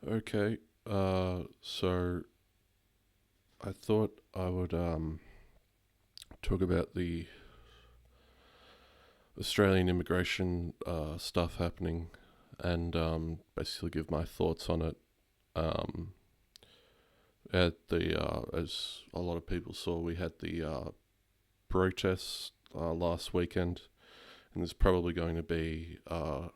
Okay, so I thought I would talk about the Australian immigration stuff happening and basically give my thoughts on it. Um, at the as a lot of people saw, we had the protests last weekend, and there's probably going to be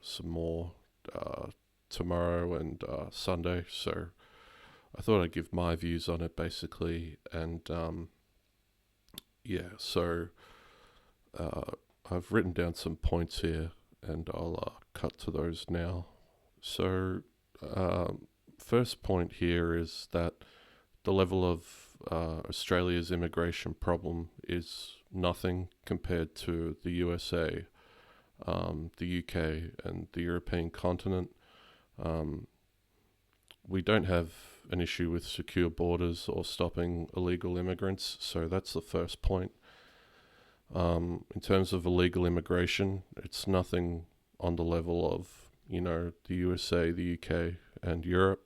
some more uh, tomorrow and Sunday. So I thought I'd give my views on it basically, and yeah, so uh, I've written down some points here, and I'll cut to those now. So, first point here is that the level of Australia's immigration problem is nothing compared to the USA, the UK, and the European continent. Um, we don't have an issue with secure borders or stopping illegal immigrants, so that's the first point. In terms of illegal immigration, it's nothing on the level of, the USA, the UK, and Europe,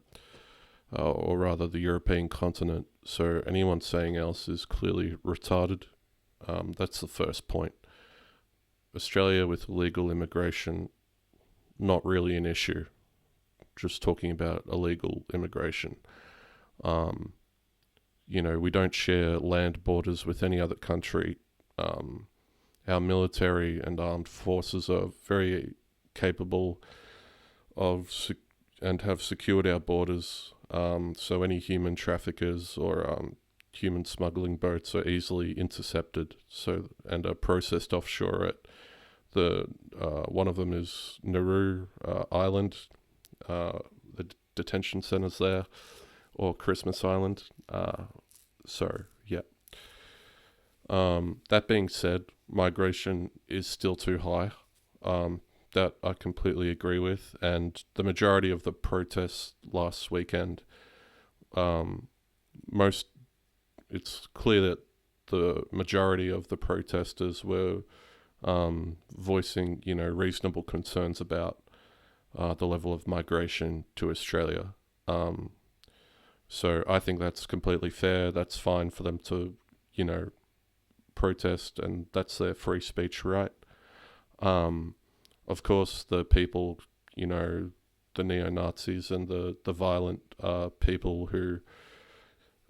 or rather the European continent. So anyone saying else is clearly retarded. That's the first point. Australia with illegal immigration, not really an issue. Just talking about illegal immigration. Um, we don't share land borders with any other country. Our military and armed forces are very capable of and have secured our borders. So any human traffickers or human smuggling boats are easily intercepted. So and are processed offshore at the one of them is Nauru Island, the detention centers there, or Christmas Island. So yeah. That being said, migration is still too high. That I completely agree with. And the majority of the protests last weekend, um, most it's clear that the majority of the protesters were voicing, reasonable concerns about the level of migration to Australia. Um, so I think that's completely fair. That's fine for them to, you know, protest, and that's their free speech right. Um, of course, the people, you know, the neo Nazis and the violent people who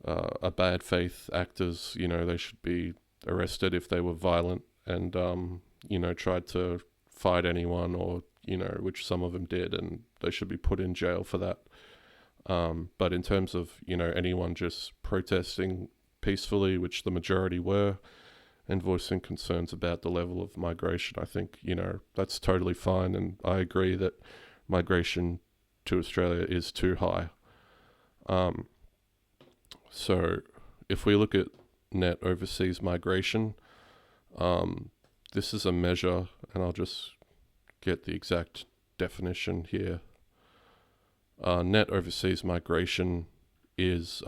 are bad faith actors, they should be arrested if they were violent and, tried to fight anyone or, which some of them did, and they should be put in jail for that. But in terms of, anyone just protesting peacefully, which the majority were, and voicing concerns about the level of migration, I think, that's totally fine. And I agree that migration to Australia is too high. Um, so if we look at net overseas migration, um, this is a measure, and I'll just get the exact definition here. Net overseas migration is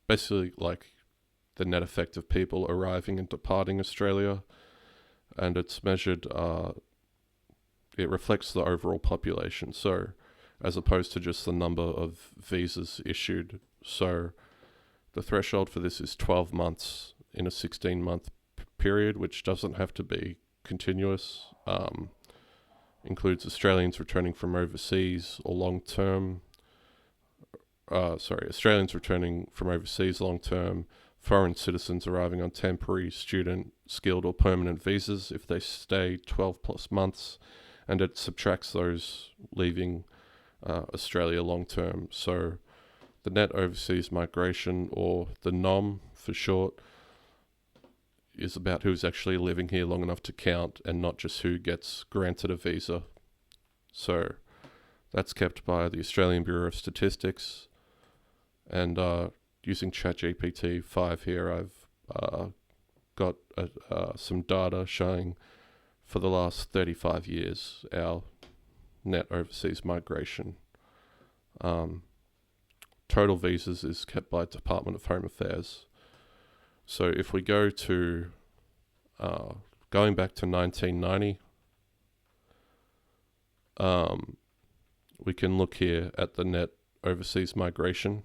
basically like the net effect of people arriving and departing Australia, and it's measured. It reflects the overall population, so as opposed to just the number of visas issued. So the threshold for this is 12 months in a 16-month period, which doesn't have to be continuous. Includes Australians returning from overseas or long term. Australians returning from overseas long term, foreign citizens arriving on temporary, student, skilled, or permanent visas if they stay 12 plus months, and it subtracts those leaving Australia long term. So the net overseas migration, or the NOM for short, is about who's actually living here long enough to count and not just who gets granted a visa. So that's kept by the Australian Bureau of Statistics. And using ChatGPT 5 here, I've got some data showing for the last 35 years our net overseas migration. Total visas is kept by Department of Home Affairs. So if we go to going back to 1990, we can look here at the net overseas migration,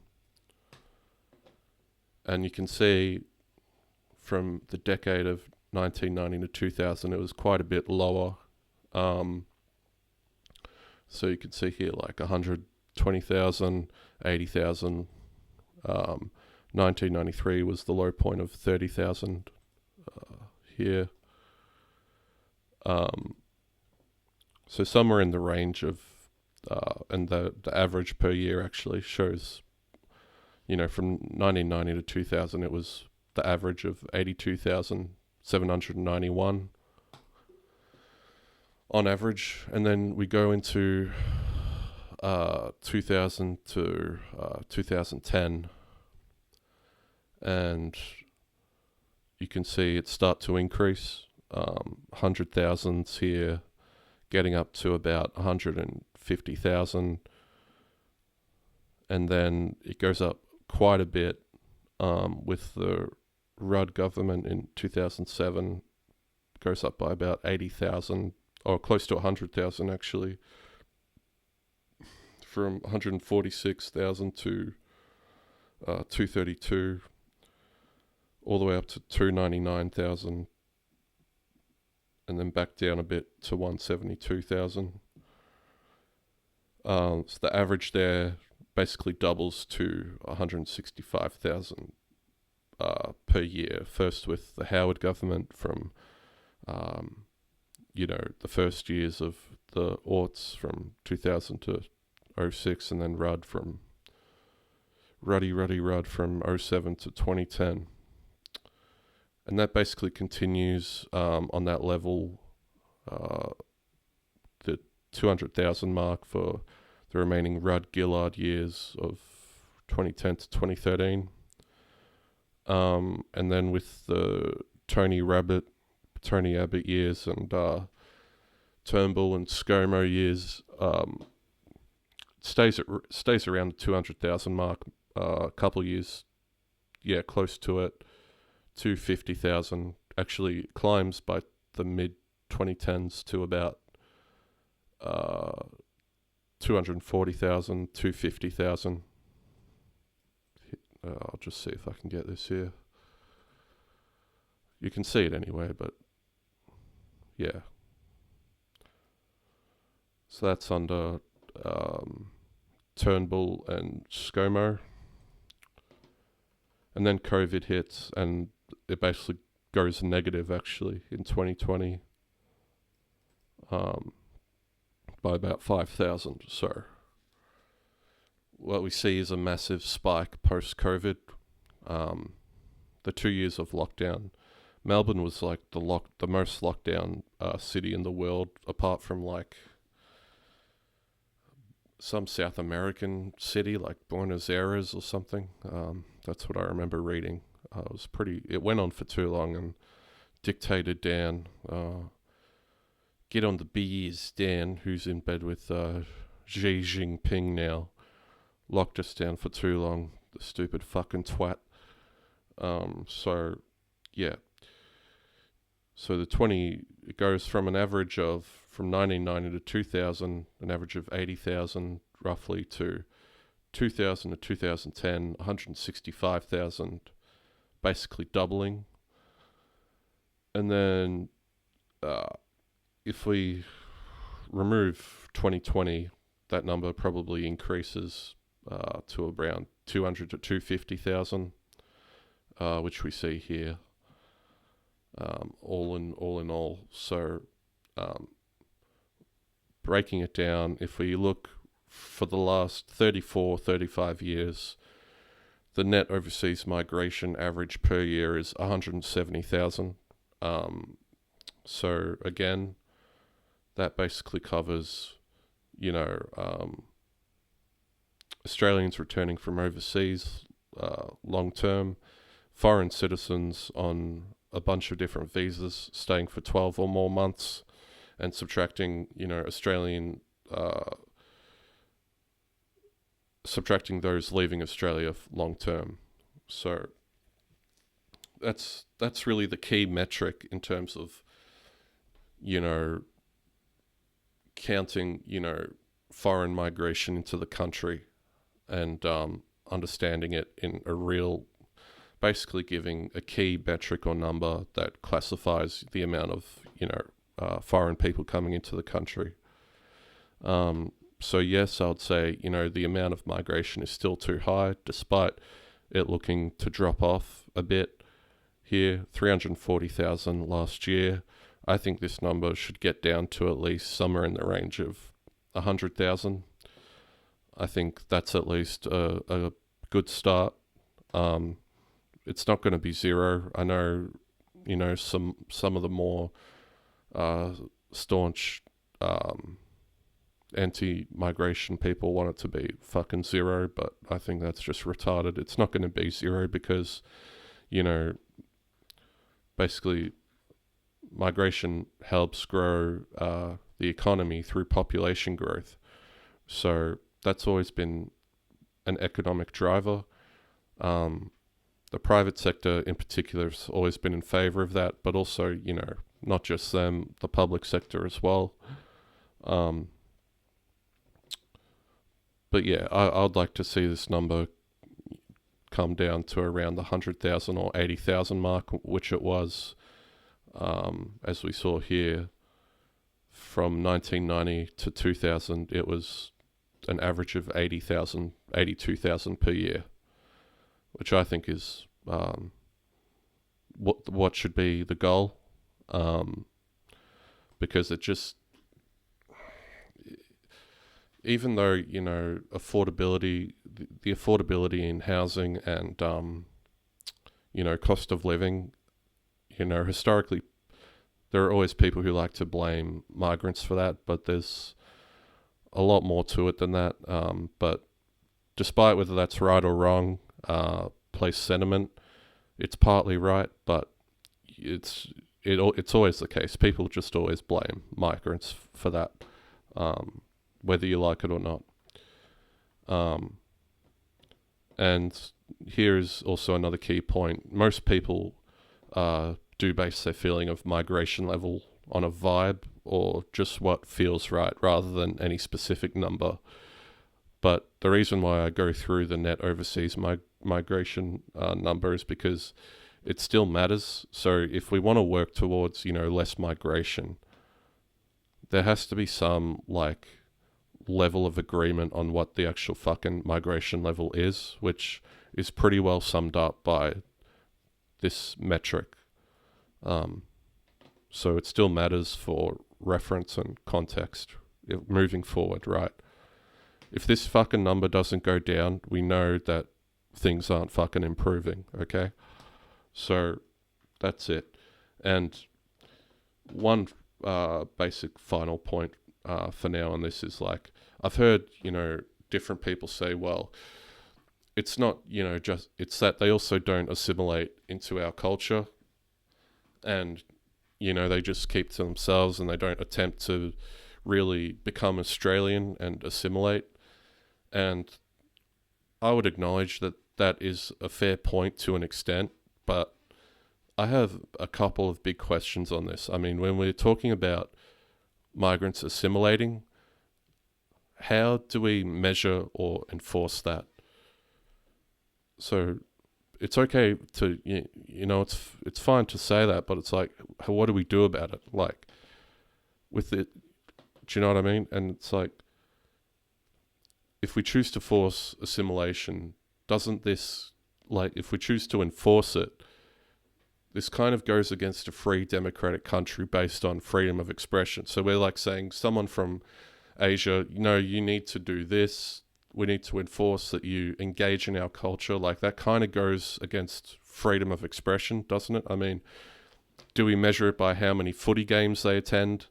and you can see from the decade of 1990 to 2000, it was quite a bit lower. So you can see here like 120,000, 80,000. 1993 was the low point of 30,000 here. So somewhere in the range of, and the average per year actually shows, from 1990 to 2000, it was the average of 82,791 on average. And then we go into 2000 to 2010, and you can see it start to increase. 100,000s here, getting up to about 150,000, and then it goes up quite a bit with the Rudd government in 2007. Goes up by about 80,000, or close to 100,000 actually, from 146,000 to 232, all the way up to 299,000, and then back down a bit to 172,000. So the average there basically doubles to 165,000 per year. First with the Howard government from, the first years of the aughts from 2000 to 06, and then Rudd from Rudd from 07 to 2010. And that basically continues on that level, the 200,000 mark for the remaining Rudd-Gillard years of 2010 to 2013. And then with the Tony Abbott years and Turnbull and ScoMo years, stays around the 200,000 mark. A couple of years, close to it. 250,000, actually climbs by the mid 2010s to about 240,000, 250,000. I'll just see if I can get this here. You can see it anyway, but yeah. So that's under Turnbull and ScoMo. And then COVID hits, and it basically goes negative actually in 2020 by about 5,000. So what we see is a massive spike post-COVID. The 2 years of lockdown, Melbourne was like the most lockdown city in the world, apart from like some South American city like Buenos Aires or something. That's what I remember reading. It went on for too long, and dictator Dan, get on the beers, Dan, who's in bed with Xi Jinping now, locked us down for too long, the stupid fucking twat. So it goes from an average of, from 1990 to 2000, an average of 80,000 roughly, to 2000 to 2010, 165,000, basically doubling. And then if we remove 2020, that number probably increases to around 200 to 250,000, which we see here. All in all. So breaking it down, if we look for the last 35 years, the net overseas migration average per year is 170,000. So again, that basically covers, Australians returning from overseas long term, foreign citizens on a bunch of different visas staying for 12 or more months, and subtracting, Australian, subtracting those leaving Australia long term. So that's really the key metric in terms of, counting, foreign migration into the country and understanding it in a real, basically giving a key metric or number that classifies the amount of, foreign people coming into the country. So yes, I would say, the amount of migration is still too high, despite it looking to drop off a bit here. 340,000 last year. I think this number should get down to at least somewhere in the range of 100,000. I think that's at least a good start. It's not going to be zero. I know, some of the more staunch anti-migration people want it to be fucking zero, but I think that's just retarded. It's not going to be zero because, basically migration helps grow the economy through population growth. So that's always been an economic driver. The private sector in particular has always been in favor of that, but also, not just them, the public sector as well. But yeah, I'd like to see this number come down to around the 100,000 or 80,000 mark, which it was, as we saw here, from 1990 to 2000, it was an average of 80,000, 82,000 per year, which I think is what should be the goal, because it just, even though, affordability, the affordability in housing and, cost of living, historically, there are always people who like to blame migrants for that, but there's a lot more to it than that. But despite whether that's right or wrong, place sentiment, it's partly right, but it's always the case. People just always blame migrants for that, whether you like it or not. And here is also another key point. Most people do base their feeling of migration level on a vibe or just what feels right rather than any specific number. But the reason why I go through the net overseas migration number is because it still matters. So if we want to work towards, less migration, there has to be some level of agreement on what the actual fucking migration level is, which is pretty well summed up by this metric. So it still matters for reference and context moving forward, right? If this fucking number doesn't go down, we know that things aren't fucking improving, okay? So that's it. And one basic final point for now on this is I've heard, different people say, well, it's not, it's that they also don't assimilate into our culture and, they just keep to themselves and they don't attempt to really become Australian and assimilate. And I would acknowledge that that is a fair point to an extent, but I have a couple of big questions on this. I mean, when we're talking about migrants assimilating, how do we measure or enforce that? So it's okay to, it's fine to say that, but it's what do we do about it? With it, do you know what I mean? And it's if we choose to force assimilation, doesn't this, if we choose to enforce it, this kind of goes against a free democratic country based on freedom of expression. So we're saying someone from Asia, you need to do this. We need to enforce that you engage in our culture. That kind of goes against freedom of expression, doesn't it? I mean, do we measure it by how many footy games they attend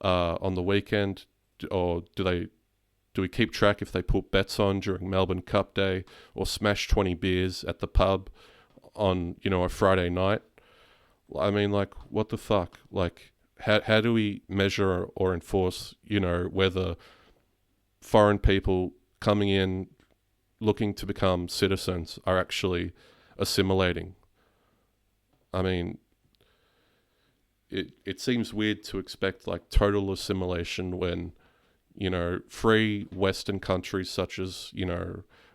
on the weekend? Or do we keep track if they put bets on during Melbourne Cup Day or smash 20 beers at the pub on, a Friday night? I mean, what the fuck? How do we measure or enforce, whether foreign people coming in looking to become citizens are actually assimilating? I mean, it seems weird to expect total assimilation when, free Western countries such as,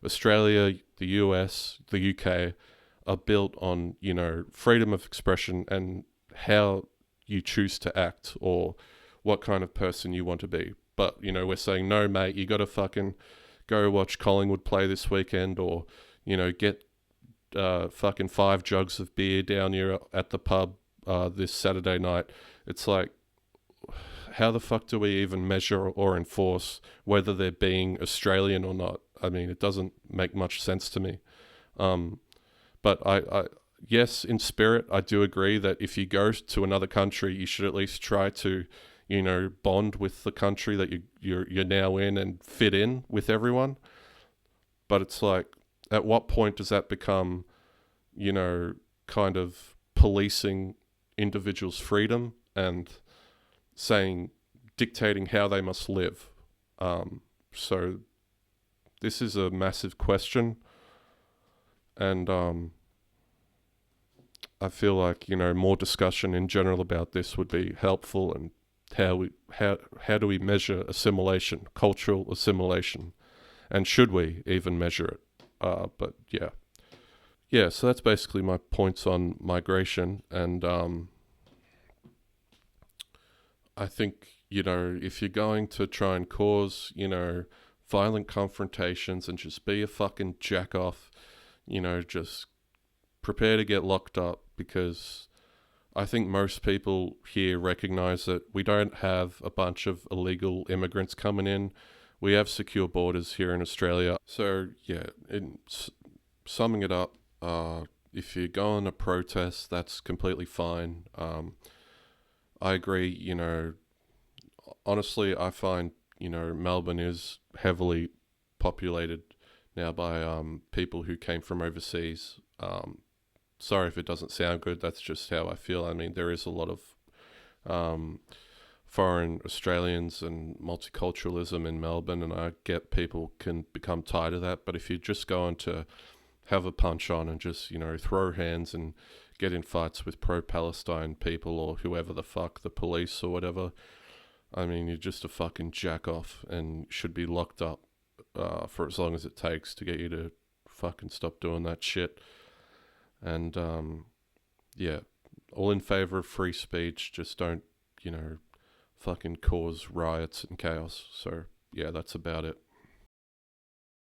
Australia, the US, the UK are built on, freedom of expression and how you choose to act or what kind of person you want to be. But, we're saying, no, mate, you got to fucking go watch Collingwood play this weekend or, get fucking 5 jugs of beer down here at the pub this Saturday night. It's like, how the fuck do we even measure or enforce whether they're being Australian or not? I mean, it doesn't make much sense to me. But yes, in spirit, I do agree that if you go to another country, you should at least try to, bond with the country that you're now in and fit in with everyone. But it's like, at what point does that become, kind of policing individuals' freedom and dictating how they must live? So this is a massive question, and I feel like more discussion in general about this would be helpful, and how do we measure assimilation, cultural assimilation, and should we even measure it? But yeah. So that's basically my points on migration, and I think if you're going to try and cause violent confrontations and just be a fucking jack off, just prepare to get locked up, because I think most people here recognize that we don't have a bunch of illegal immigrants coming in. We have secure borders here in Australia. So yeah, summing it up, if you're going to protest, that's completely fine. I agree, honestly, I find, Melbourne is heavily populated now by people who came from overseas. Sorry if it doesn't sound good, that's just how I feel. I mean, there is a lot of foreign Australians and multiculturalism in Melbourne, and I get people can become tired of that. But if you're just going to have a punch on and just, throw hands and get in fights with pro-Palestine people or whoever the fuck, the police or whatever, I mean, you're just a fucking jack off and should be locked up for as long as it takes to get you to fucking stop doing that shit. And yeah, all in favor of free speech, just don't, fucking cause riots and chaos. So yeah, that's about it.